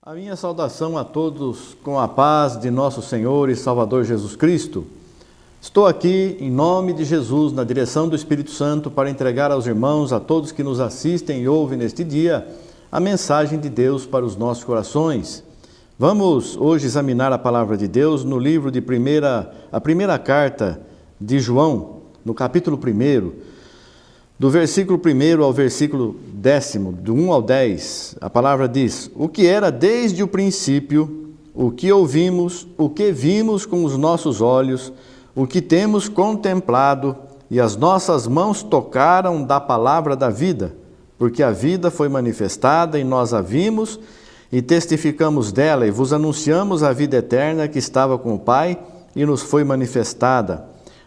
A minha saudação a todos com a paz de nosso Senhor e Salvador Jesus Cristo. Estou aqui em nome de Jesus, na direção do Espírito Santo, para entregar aos irmãos, a todos que nos assistem e ouvem neste dia, a mensagem de Deus para os nossos corações. Vamos hoje examinar a palavra de Deus no livro de a primeira carta de João, no capítulo 1, do versículo 1 ao versículo 10, do 1 ao 10, a palavra diz: o que era desde o princípio, o que ouvimos, o que vimos com os nossos olhos, o que temos contemplado, e as nossas mãos tocaram da palavra da vida, porque a vida foi manifestada e nós a vimos e testificamos dela, e vos anunciamos a vida eterna que estava com o Pai e nos foi manifestada.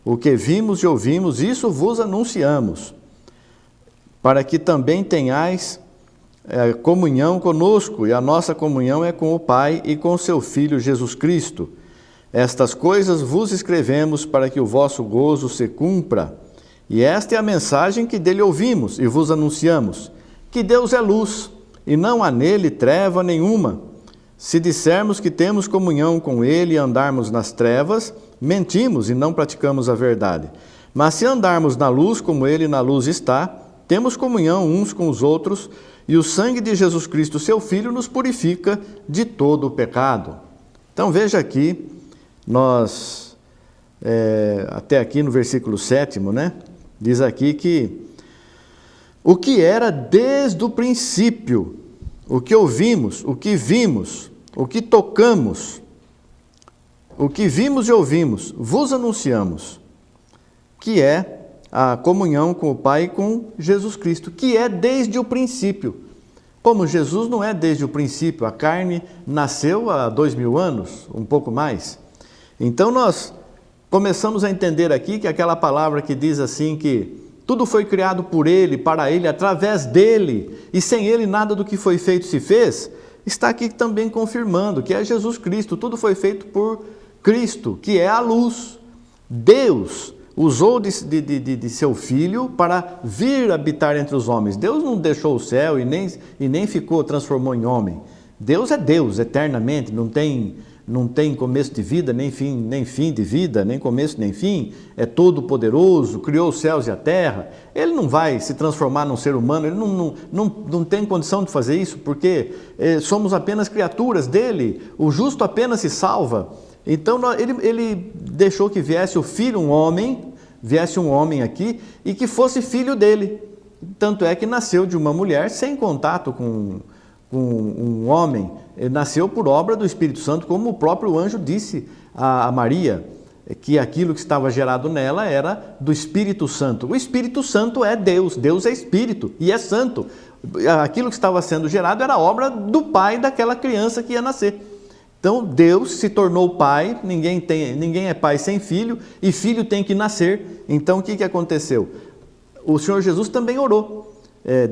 O que vimos e ouvimos, isso vos anunciamos, para que também tenhais comunhão conosco, e a nossa comunhão é com o Pai e com seu Filho Jesus Cristo. Estas coisas vos escrevemos para que o vosso gozo se cumpra. E esta é a mensagem que dele ouvimos e vos anunciamos, que Deus é luz, e não há nele treva nenhuma. Se dissermos que temos comunhão com ele e andarmos nas trevas, mentimos e não praticamos a verdade. Mas se andarmos na luz como ele na luz está, temos comunhão uns com os outros, e o sangue de Jesus Cristo, seu Filho, nos purifica de todo o pecado. Então veja aqui, nós, até aqui no versículo 7, diz aqui que o que era desde o princípio, o que ouvimos, o que vimos, o que tocamos, o que vimos e ouvimos, vos anunciamos, que é a comunhão com o Pai e com Jesus Cristo, que é desde o princípio. Como Jesus não é desde o princípio, a carne nasceu há 2000 anos, um pouco mais. Então nós começamos a entender aqui que aquela palavra que diz assim que tudo foi criado por Ele, para Ele, através dEle, e sem Ele nada do que foi feito se fez, está aqui também confirmando que é Jesus Cristo, tudo foi feito por Cristo, que é a luz. Deus usou de seu Filho para vir habitar entre os homens. Deus não deixou o céu e nem transformou em homem. Deus é Deus, eternamente, não tem começo de vida, nem fim de vida, nem começo nem fim, é todo poderoso, criou os céus e a terra. Ele não vai se transformar num ser humano, ele não tem condição de fazer isso, porque somos apenas criaturas dele, o justo apenas se salva. Então ele deixou que viesse o filho, viesse um homem aqui e que fosse filho dele. Tanto é que nasceu de uma mulher sem contato com um homem, ele nasceu por obra do Espírito Santo, como o próprio anjo disse a Maria, que aquilo que estava gerado nela era do Espírito Santo. O Espírito Santo é Deus, Deus é Espírito e é Santo. Aquilo que estava sendo gerado era obra do pai daquela criança que ia nascer. Então Deus se tornou pai, ninguém é pai sem filho, e filho tem que nascer. Então o que aconteceu? O Senhor Jesus também orou.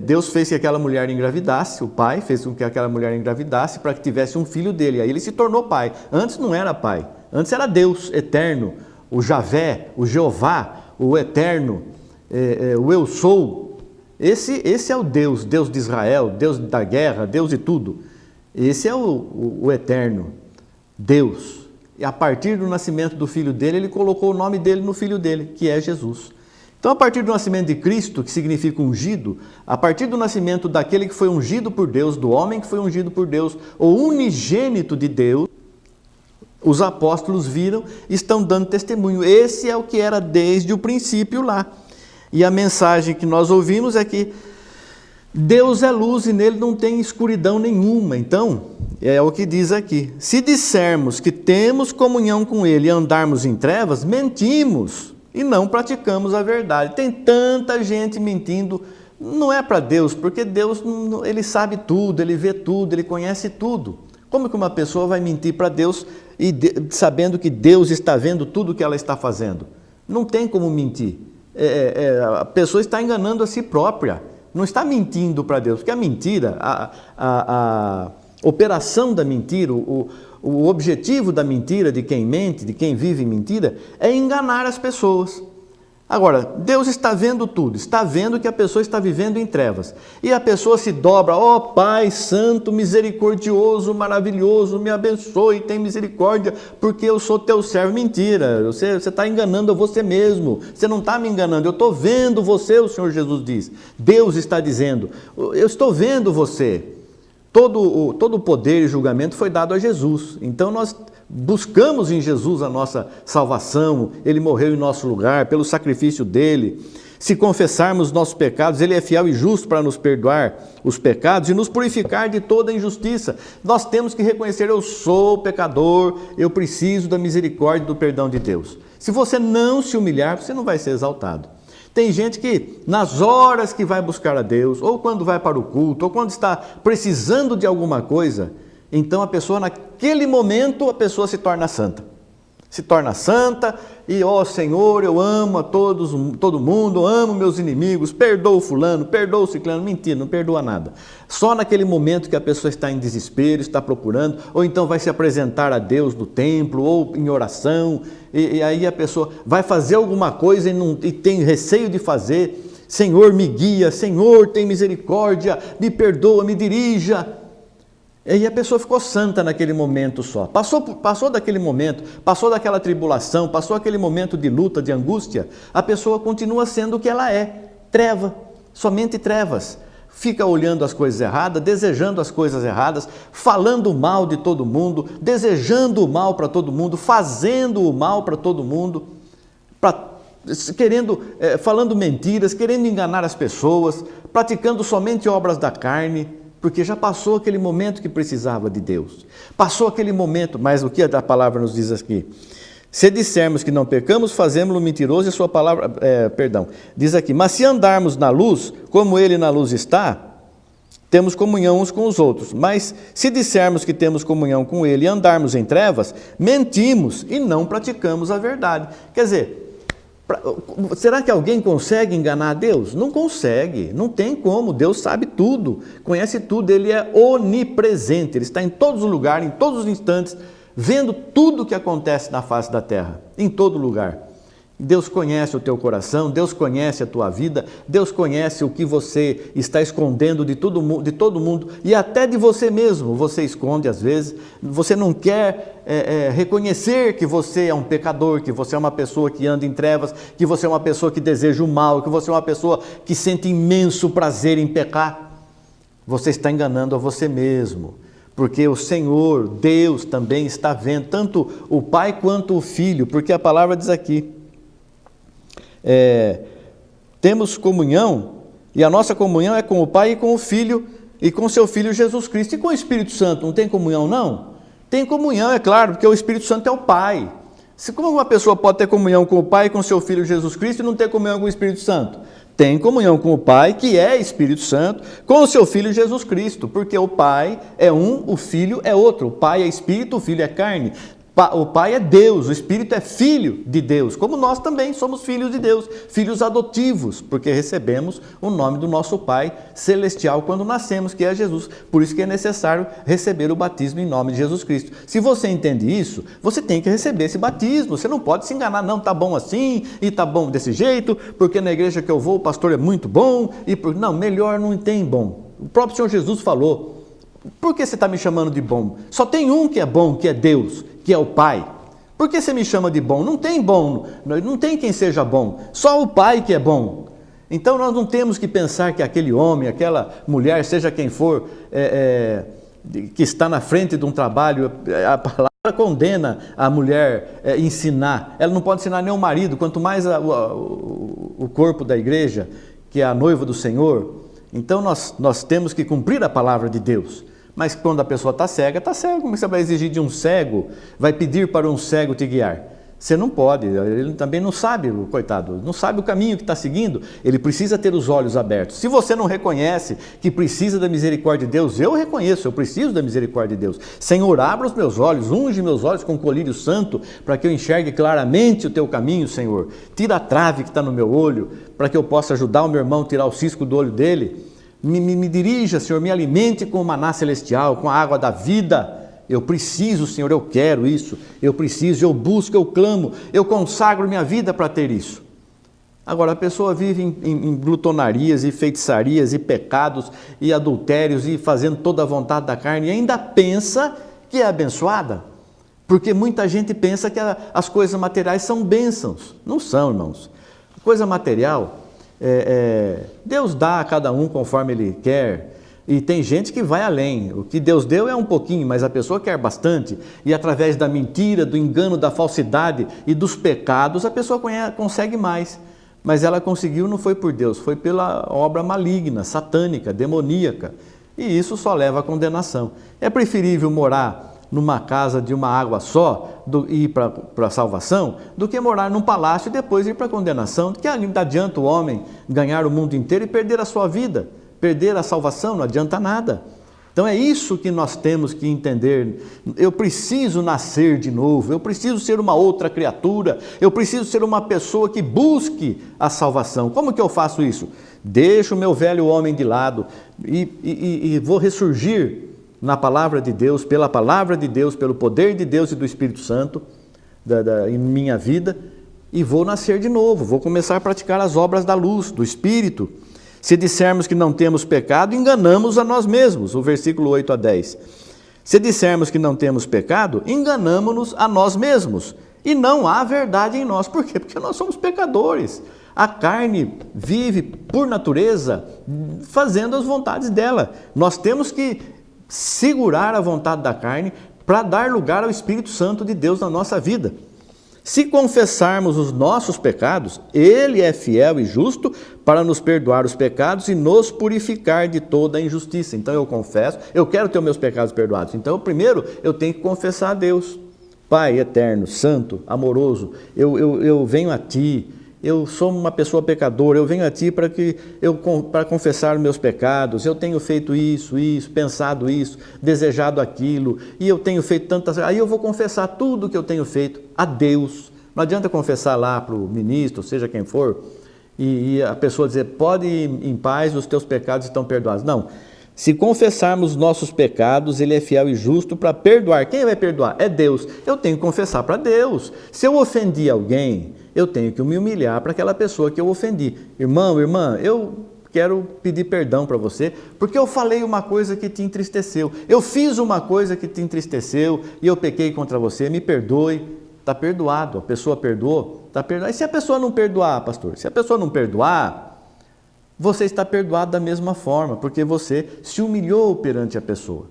Deus fez que aquela mulher engravidasse, o pai fez com que aquela mulher engravidasse para que tivesse um filho dele. Aí ele se tornou pai. Antes não era pai, antes era Deus eterno, o Javé, o Jeová, o eterno, o eu sou. Esse é o Deus de Israel, Deus da guerra, Deus de tudo. Esse é o eterno Deus. E a partir do nascimento do filho dele, ele colocou o nome dele no filho dele, que é Jesus. Então, a partir do nascimento de Cristo, que significa ungido, a partir do nascimento daquele que foi ungido por Deus, do homem que foi ungido por Deus, o unigênito de Deus, os apóstolos viram e estão dando testemunho. Esse é o que era desde o princípio lá. E a mensagem que nós ouvimos é que Deus é luz e nele não tem escuridão nenhuma. Então, é o que diz aqui. Se dissermos que temos comunhão com ele e andarmos em trevas, mentimos e não praticamos a verdade. Tem tanta gente mentindo, não é para Deus, porque Deus, ele sabe tudo, ele vê tudo, ele conhece tudo. Como que uma pessoa vai mentir para Deus sabendo que Deus está vendo tudo que ela está fazendo? Não tem como mentir. A pessoa está enganando a si própria. Não está mentindo para Deus, porque a mentira, a operação da mentira, o objetivo da mentira, de quem mente, de quem vive mentira, é enganar as pessoas. Agora, Deus está vendo tudo, está vendo que a pessoa está vivendo em trevas. E a pessoa se dobra: ó Pai Santo, misericordioso, maravilhoso, me abençoe, tem misericórdia, porque eu sou teu servo. Mentira, você está enganando a você mesmo, você não está me enganando, eu estou vendo você, o Senhor Jesus diz. Deus está dizendo: eu estou vendo você. Todo o poder e julgamento foi dado a Jesus. Então nós buscamos em Jesus a nossa salvação. Ele morreu em nosso lugar, pelo sacrifício dele. Se confessarmos nossos pecados, ele é fiel e justo para nos perdoar os pecados e nos purificar de toda injustiça. Nós temos que reconhecer: eu sou pecador, eu preciso da misericórdia e do perdão de Deus. Se você não se humilhar, você não vai ser exaltado. Tem gente que, nas horas que vai buscar a Deus, ou quando vai para o culto, ou quando está precisando de alguma coisa, então a pessoa, naquele momento, a pessoa se torna santa. Se torna santa e, ó Senhor, eu amo a todo mundo, amo meus inimigos, perdoo fulano, perdoo ciclano. Mentira, não perdoa nada. Só naquele momento que a pessoa está em desespero, está procurando, ou então vai se apresentar a Deus no templo, ou em oração, e aí a pessoa vai fazer alguma coisa e tem receio de fazer. Senhor, me guia, Senhor, tem misericórdia, me perdoa, me dirija. E aí a pessoa ficou santa naquele momento só. Passou daquele momento, passou daquela tribulação, passou aquele momento de luta, de angústia, a pessoa continua sendo o que ela é: treva, somente trevas. Fica olhando as coisas erradas, desejando as coisas erradas, falando mal de todo mundo, desejando o mal para todo mundo, fazendo o mal para todo mundo, falando mentiras, querendo enganar as pessoas, praticando somente obras da carne, porque já passou aquele momento que precisava de Deus. Passou aquele momento, mas o que a palavra nos diz aqui? Se dissermos que não pecamos, fazemos-lo mentiroso e a sua palavra, diz aqui: mas se andarmos na luz, como ele na luz está, temos comunhão uns com os outros. Mas se dissermos que temos comunhão com ele e andarmos em trevas, mentimos e não praticamos a verdade. Quer dizer, será que alguém consegue enganar a Deus? Não consegue, não tem como. Deus sabe tudo, conhece tudo, ele é onipresente, ele está em todos os lugares, em todos os instantes, vendo tudo o que acontece na face da terra, em todo lugar. Deus conhece o teu coração, Deus conhece a tua vida, Deus conhece o que você está escondendo de todo mundo e até de você mesmo. Você esconde às vezes, você não quer reconhecer que você é um pecador, que você é uma pessoa que anda em trevas, que você é uma pessoa que deseja o mal, que você é uma pessoa que sente imenso prazer em pecar. Você está enganando a você mesmo. Porque o Senhor, Deus, também está vendo, tanto o Pai quanto o Filho, porque a palavra diz aqui, temos comunhão, e a nossa comunhão é com o Pai e com o Filho, e com seu Filho Jesus Cristo. E com o Espírito Santo, não tem comunhão não? Tem comunhão, é claro, porque o Espírito Santo é o Pai. Como uma pessoa pode ter comunhão com o Pai e com seu Filho Jesus Cristo e não ter comunhão com o Espírito Santo? Tem comunhão com o Pai, que é Espírito Santo, com o seu Filho Jesus Cristo, porque o Pai é um, o Filho é outro. O Pai é Espírito, o Filho é carne. O Pai é Deus, o Espírito é Filho de Deus, como nós também somos filhos de Deus, filhos adotivos, porque recebemos o nome do nosso Pai celestial quando nascemos, que é Jesus. Por isso que é necessário receber o batismo em nome de Jesus Cristo. Se você entende isso, você tem que receber esse batismo. Você não pode se enganar: não, tá bom assim e tá bom desse jeito, porque na igreja que eu vou o pastor é muito bom. Não, melhor não tem bom. O próprio Senhor Jesus falou: por que você está me chamando de bom? Só tem um que é bom, que é Deus, que é o Pai. Por que você me chama de bom? Não tem bom, não tem quem seja bom, só o Pai que é bom. Então nós não temos que pensar que aquele homem, aquela mulher, seja quem for, que está na frente de um trabalho, a palavra condena a mulher ensinar. Ela não pode ensinar nem o marido, quanto mais o corpo da igreja, que é a noiva do Senhor. Então nós temos que cumprir a palavra de Deus. Mas quando a pessoa está cega, como você vai exigir de um cego, vai pedir para um cego te guiar? Você não pode, ele também não sabe, coitado, não sabe o caminho que está seguindo, ele precisa ter os olhos abertos. Se você não reconhece que precisa da misericórdia de Deus, eu reconheço, eu preciso da misericórdia de Deus. Senhor, abra os meus olhos, unge meus olhos com colírio santo, para que eu enxergue claramente o teu caminho, Senhor. Tira a trave que está no meu olho, para que eu possa ajudar o meu irmão a tirar o cisco do olho dele. Me dirija, Senhor, me alimente com o maná celestial, com a água da vida. Eu preciso, Senhor, eu quero isso, eu preciso, eu busco, eu clamo, eu consagro minha vida para ter isso. Agora, a pessoa vive em glutonarias e feitiçarias e pecados e adultérios e fazendo toda a vontade da carne e ainda pensa que é abençoada. Porque muita gente pensa que as coisas materiais são bênçãos. Não são, irmãos. Coisa material, Deus dá a cada um conforme Ele quer. E tem gente que vai além. O que Deus deu é um pouquinho, mas a pessoa quer bastante. E através da mentira, do engano, da falsidade e dos pecados, a pessoa consegue mais. Mas ela conseguiu não foi por Deus, foi pela obra maligna, satânica, demoníaca. E isso só leva à condenação. É preferível morar numa casa de uma água só e ir para a salvação, do que morar num palácio e depois ir para a condenação. Que ainda adianta o homem ganhar o mundo inteiro e perder a sua vida, perder a salvação, não adianta nada. Então é isso que nós temos que entender. Eu preciso nascer de novo, eu preciso ser uma outra criatura, eu preciso ser uma pessoa que busque a salvação. Como que eu faço isso? Deixo o meu velho homem de lado e vou ressurgir na palavra de Deus, pela palavra de Deus, pelo poder de Deus e do Espírito Santo em minha vida, e vou nascer de novo, vou começar a praticar as obras da luz, do Espírito. Se dissermos que não temos pecado, enganamos a nós mesmos. O versículo 8 a 10. Se dissermos que não temos pecado, enganamo-nos a nós mesmos. E não há verdade em nós. Por quê? Porque nós somos pecadores. A carne vive, por natureza, fazendo as vontades dela. Nós temos que segurar a vontade da carne para dar lugar ao Espírito Santo de Deus na nossa vida. Se confessarmos os nossos pecados, Ele é fiel e justo para nos perdoar os pecados e nos purificar de toda a injustiça. Então eu confesso, eu quero ter os meus pecados perdoados. Então primeiro eu tenho que confessar a Deus. Pai eterno, santo, amoroso, eu venho a Ti. Eu sou uma pessoa pecadora, eu venho a Ti para confessar meus pecados. Eu tenho feito isso, pensado isso, desejado aquilo, e eu tenho feito tantas... Aí eu vou confessar tudo que eu tenho feito a Deus. Não adianta confessar lá para o ministro, seja quem for, e a pessoa dizer, pode ir em paz, os teus pecados estão perdoados. Não. Se confessarmos nossos pecados, Ele é fiel e justo para perdoar. Quem vai perdoar? É Deus. Eu tenho que confessar para Deus. Se eu ofendi alguém, eu tenho que me humilhar para aquela pessoa que eu ofendi. Irmão, irmã, eu quero pedir perdão para você, porque eu falei uma coisa que te entristeceu. Eu fiz uma coisa que te entristeceu e eu pequei contra você. Me perdoe. Está perdoado. A pessoa perdoou? Está perdoado. E se a pessoa não perdoar, pastor? Se a pessoa não perdoar, você está perdoado da mesma forma, porque você se humilhou perante a pessoa.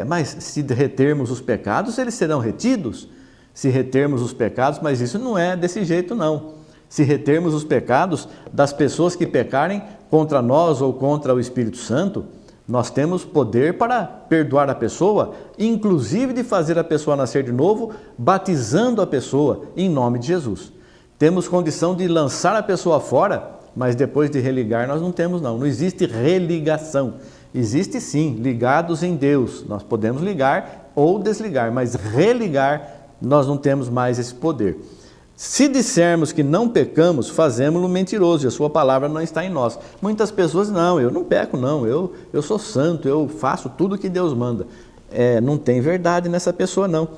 Mas se retermos os pecados, eles serão retidos. Se retermos os pecados, mas isso não é desse jeito não. Se retermos os pecados das pessoas que pecarem contra nós ou contra o Espírito Santo, nós temos poder para perdoar a pessoa, inclusive de fazer a pessoa nascer de novo, batizando a pessoa em nome de Jesus. Temos condição de lançar a pessoa fora, mas depois de religar nós não temos não. Não existe religação. Existe sim, ligados em Deus. Nós podemos ligar ou desligar, mas religar nós não temos mais esse poder. Se dissermos que não pecamos, fazemos-lo mentiroso e a sua palavra não está em nós. Muitas pessoas, não, eu não peco não, eu sou santo, eu faço tudo o que Deus manda. Não tem verdade nessa pessoa não.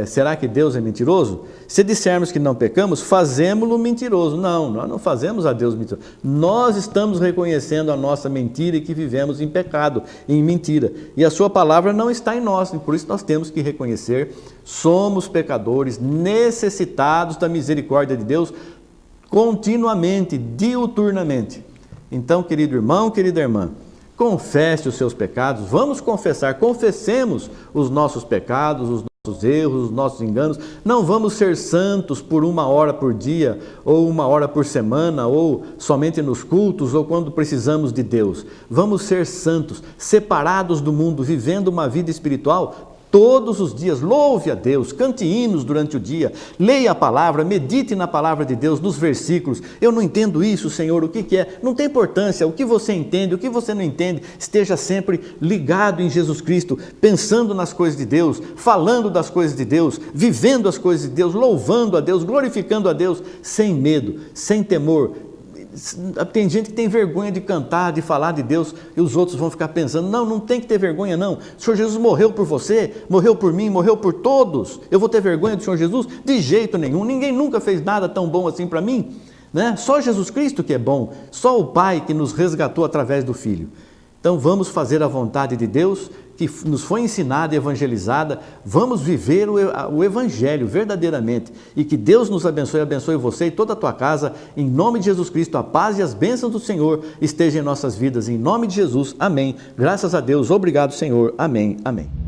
Será que Deus é mentiroso? Se dissermos que não pecamos, fazemos-lo mentiroso. Não, nós não fazemos a Deus mentiroso. Nós estamos reconhecendo a nossa mentira e que vivemos em pecado, em mentira. E a sua palavra não está em nós, e por isso nós temos que reconhecer, somos pecadores, necessitados da misericórdia de Deus, continuamente, diuturnamente. Então, querido irmão, querida irmã, confesse os seus pecados, vamos confessar, confessemos os nossos pecados, os nossos erros, os nossos enganos. Não vamos ser santos por 1 hora por dia, ou 1 hora por semana, ou somente nos cultos, ou quando precisamos de Deus. Vamos ser santos, separados do mundo, vivendo uma vida espiritual todos os dias. Louve a Deus, cante hinos durante o dia, leia a palavra, medite na palavra de Deus, nos versículos. Eu não entendo isso, Senhor, o que é? Não tem importância, o que você entende, o que você não entende, esteja sempre ligado em Jesus Cristo, pensando nas coisas de Deus, falando das coisas de Deus, vivendo as coisas de Deus, louvando a Deus, glorificando a Deus, sem medo, sem temor, Tem gente que tem vergonha de cantar, de falar de Deus, e os outros vão ficar pensando, não tem que ter vergonha não. O Senhor Jesus morreu por você, morreu por mim, morreu por todos. Eu vou ter vergonha do Senhor Jesus? De jeito nenhum. Ninguém nunca fez nada tão bom assim para mim, né? Só Jesus Cristo que é bom, só o Pai que nos resgatou através do Filho. Então vamos fazer a vontade de Deus, que nos foi ensinada e evangelizada, vamos viver o Evangelho verdadeiramente, e que Deus nos abençoe você e toda a tua casa, em nome de Jesus Cristo. A paz e as bênçãos do Senhor estejam em nossas vidas, em nome de Jesus, amém. Graças a Deus, obrigado Senhor, amém, amém.